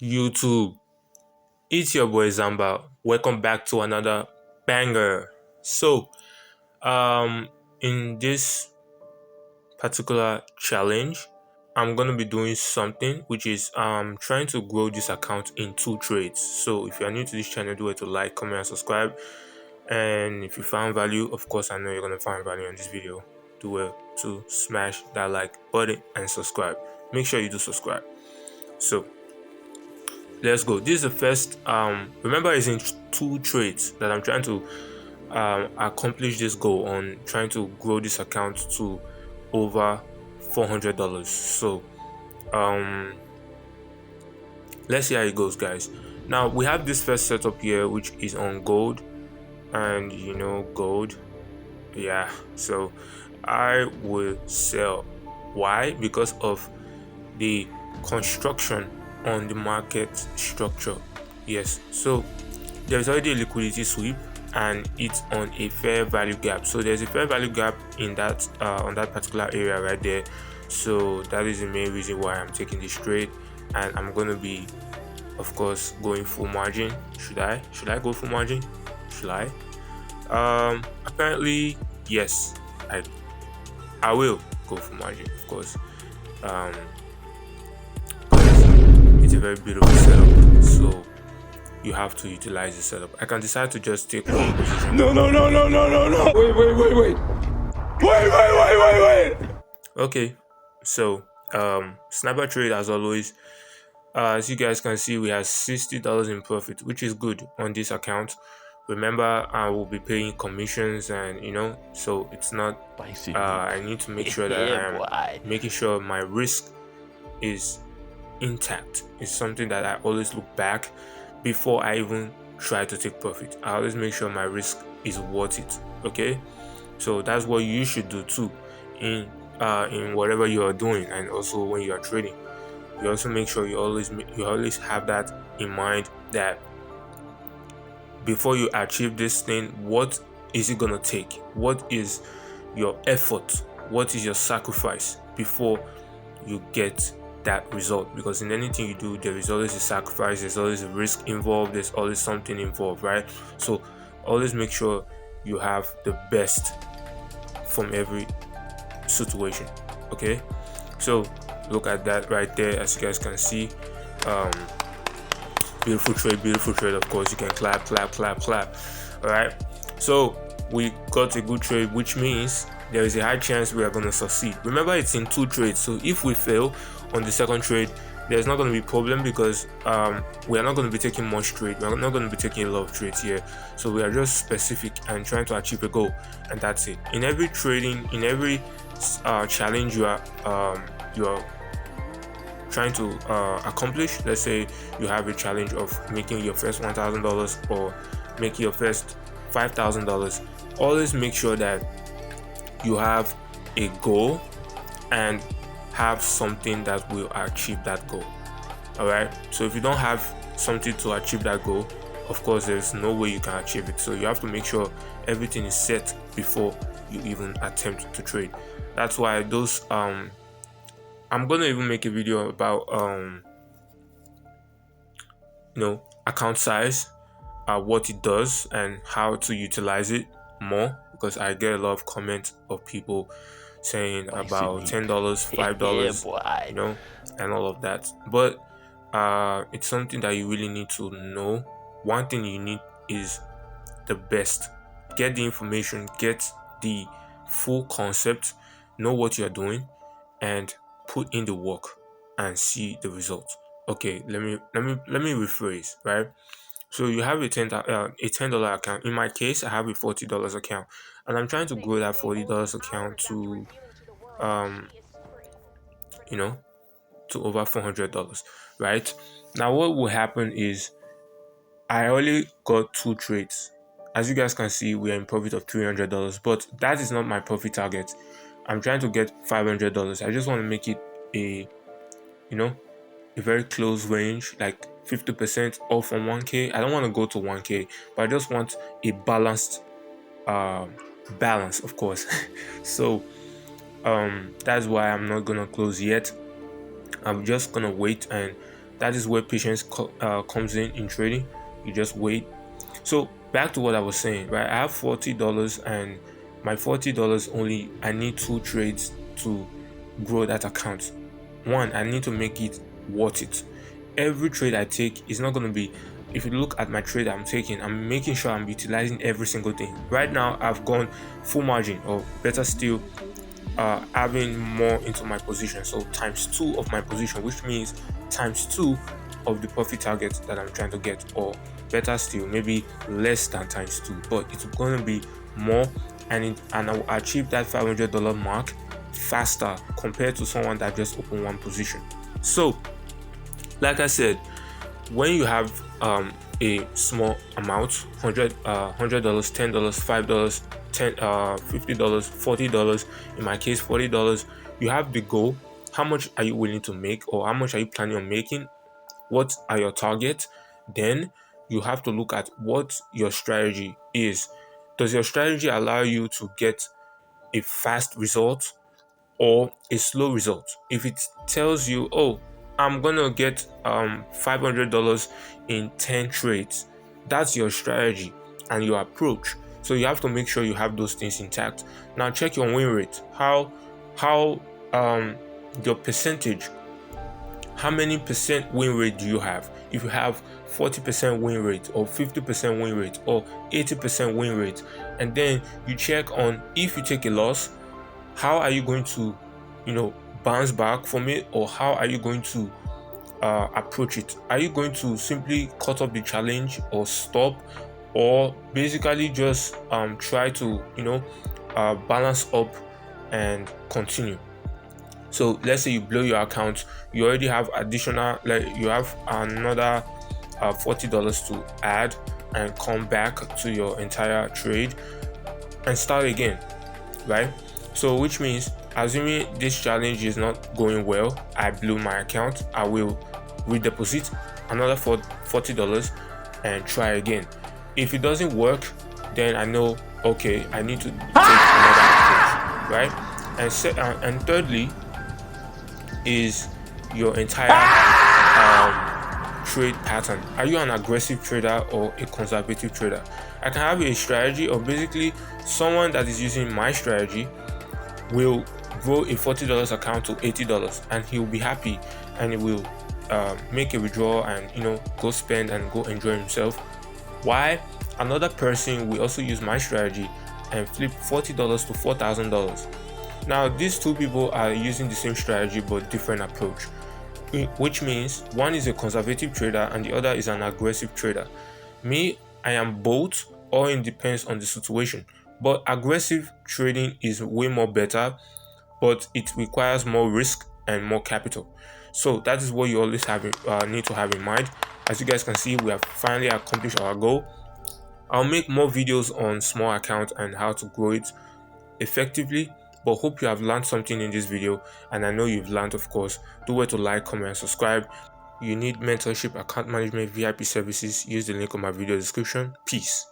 YouTube, it's your boy Zamba. Welcome back to another banger. So, in this particular challenge, I'm gonna be doing something which is trying to grow this account in 2 trades. So, if you are new to this channel, do it to like, comment, and subscribe. And if you found value, of course, I know you're gonna find value in this video. Do it to smash that like button and subscribe. Make sure you do subscribe. So let's go. This is the first remember it's in 2 trades that I'm trying to accomplish this goal on, trying to grow this account to over $400. So let's see how it goes, guys. Now we have this first setup here which is on gold, and gold, yeah. So I will sell. Why? Because of the construction on the market structure. Yes, so there's already a liquidity sweep and it's on a fair value gap. So there's a fair value gap in that on that particular area right there. So that is the main reason why I'm taking this trade, and I'm gonna be, of course, going full margin. Should I go full margin? Should I? Apparently yes, I will go full margin, of course. It's a very beautiful setup, so you have to utilize the setup. I can decide to just take one position. No. Wait. Okay, so sniper trade, as always. As you guys can see, we have $60 in profit, which is good on this account. Remember, I will be paying commissions, and so it's not I need to make sure that I am making sure my risk is intact. It's something that I always look back before I even try to take profit. I always make sure my risk is worth it. Okay, so that's what you should do too in whatever you are doing, and also when you are trading. You also make sure you always have that in mind, that before you achieve this thing, what is it gonna take? What is your effort? What is your sacrifice before you get that result? Because in anything you do, there is always a sacrifice, there's always a risk involved, there's always something involved, right? So always make sure you have the best from every situation. Okay, so look at that right there. As you guys can see, beautiful trade, of course. You can clap. All right, so we got a good trade, which means there is a high chance we are going to succeed. Remember, it's in 2 trades, so if we fail on the second trade, there's not going to be problem, because we are not going to be taking much trade. We're not going to be taking a lot of trades here, so we are just specific and trying to achieve a goal, and that's it. In every trading, in every challenge you are trying to accomplish, let's say you have a challenge of making your first $1,000 or making your first $5,000, always make sure that you have a goal and have something that will achieve that goal. All right, so if you don't have something to achieve that goal, of course there's no way you can achieve it. So you have to make sure everything is set before you even attempt to trade. That's why those I'm gonna even make a video about account size, what it does and how to utilize it more, because I get a lot of comments of people saying about $10, $5, and all of that. But it's something that you really need to know. One thing you need is the best. Get the information, get the full concept, know what you're doing, and put in the work and see the results. Okay, let me rephrase, right? So you have a $10 account. In my case, I have a $40 account, and I'm trying to grow that $40 account to to over $400, right? Now what will happen is I only got 2 trades. As you guys can see, we are in profit of $300, but that is not my profit target. I'm trying to get $500. I just want to make it a very close range, like 50% off from 1K. I don't want to go to 1K, but I just want a balanced balance, of course. So that's why I'm not gonna close yet. I'm just gonna wait and That is where patience comes in trading. You just wait. So back to what I was saying, right? I have $40, and my $40 only, I need 2 trades to grow that account. One, I need to make it worth it. Every trade I take is not going to be, if you look at my trade I'm taking, I'm making sure I'm utilizing every single thing. Right now, I've gone full margin, or better still, having more into my position. So times 2 of my position, which means times 2 of the profit target that I'm trying to get, or better still, maybe less than times 2, but it's going to be more, and I will achieve that $500 mark faster compared to someone that just opened one position. So, like I said, when you have a small amount, $100, $10, $5, $50, $40, in my case $40, you have the goal. How much are you willing to make, or how much are you planning on making? What are your targets? Then you have to look at what your strategy is. Does your strategy allow you to get a fast result or a slow result? If it tells you, oh, I'm gonna get $500 in 10 trades, that's your strategy and your approach. So you have to make sure you have those things intact. Now check your win rate. How your percentage, how many percent win rate do you have? If you have 40% win rate, or 50% win rate, or 80% win rate, and then you check on, if you take a loss, how are you going to bounce back from it, or how are you going to approach it? Are you going to simply cut off the challenge or stop, or basically just try to balance up and continue? So let's say you blow your account, you already have additional, like you have another $40 to add and come back to your entire trade and start again, right? So which means, assuming this challenge is not going well, I blew my account, I will redeposit another $40 and try again. If it doesn't work, then I know, okay, I need to take another approach, right? And thirdly is your entire trade pattern. Are you an aggressive trader or a conservative trader? I can have a strategy, or basically someone that is using my strategy will grow a $40 account to $80, and he will be happy, and he will make a withdrawal and go spend and go enjoy himself. Why? Another person will also use my strategy and flip $40 to $4,000. Now these two people are using the same strategy but different approach, which means one is a conservative trader and the other is an aggressive trader. Me, I am both, or it depends on the situation. But aggressive trading is way more better, but it requires more risk and more capital. So that is what you always need to have in mind. As you guys can see, we have finally accomplished our goal. I'll make more videos on small accounts and how to grow it effectively, but hope you have learned something in this video, and I know you've learned, of course. Do well to like, comment, and subscribe. You need mentorship, account management, VIP services, use the link on my video description. Peace.